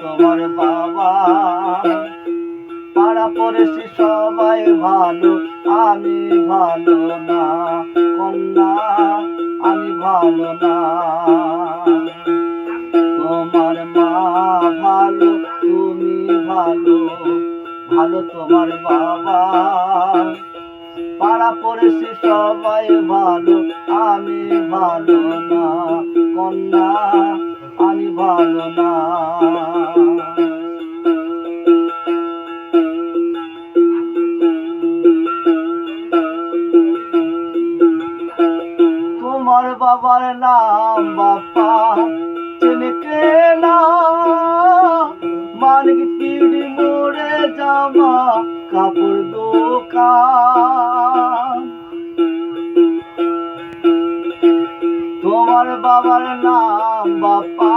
তোমার বাবা। পাড়া পড়েছি সবাই ভালো, আমি ভালো না কন্যা, আমি ভালো না। তোমার মা ভালো, তুমি ভালো, ভালো তোমার বাবা। পাড়া পড়েছি সবাই ভালো, আমি ভালো না কন্যা, আমি ভালো না। তোমার বাবার নাম বাপ্পা চেনে কে না, মানিক পিড়ি মোড়ে জামা কাপড় দোকান। তোমার বাবার নাম বাপ্পা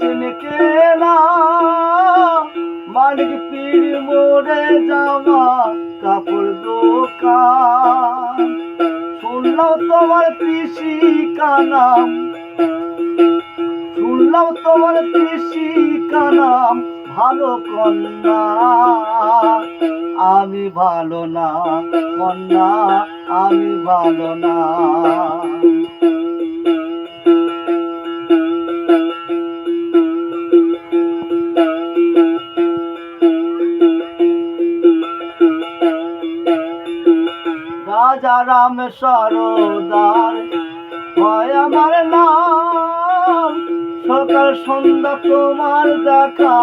চেনে কে না, মানিক পিড়ি মোড়ে জামা কাপড় দোকান। শুনলাম তোমার পিসি কানাম, শুনলাম তোমার পিসি কানাম ভালো কন্যা, আমি ভালো না কন্যা, আমি ভালো না। রাজা রাম সরদার হয় আমার নাম, সকাল সন্ধ্যা তোমার দেখা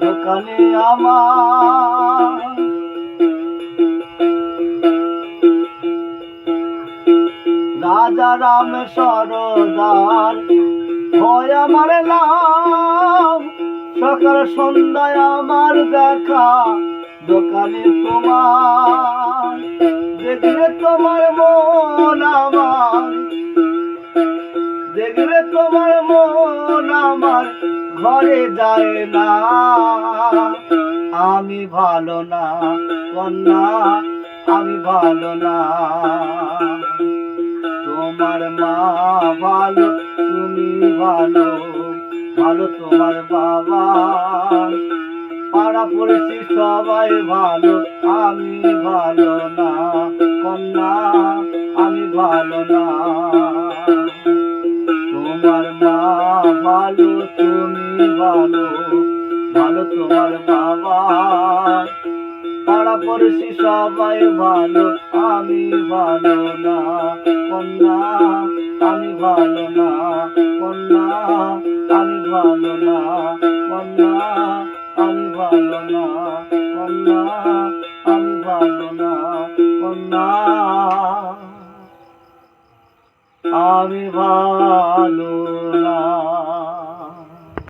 দোকানে আমার। রাজা রাম সরদার হয় আমার নাম, সকাল সন্ধ্যায় আমার দেখা দোকানে তোমার। দেখলে তোমার মন আমার, দেখলে তোমার মন আমার ঘরে যায় না, আমি ভালো না কন্যা, আমি ভালো না। তোমার মা ভালো, তুমি ভালো, ভালো তোমার বাবা। পাড়া পড়েছি সবাই ভালো, আমি ভালো না কন্যা, আমি ভালো না। তোমার মা ভালো, তুমি ভালো, ভালো তোমার বাবা। পাড়া পড়েছি সবাই ভালো, আমি ভালো না কন্যা, আমি ভালো না কন্যা, আমি ভালো না কন্যা, আমি ভালো না কন্যা, আমি ভালো না কন্যা, আমি ভালো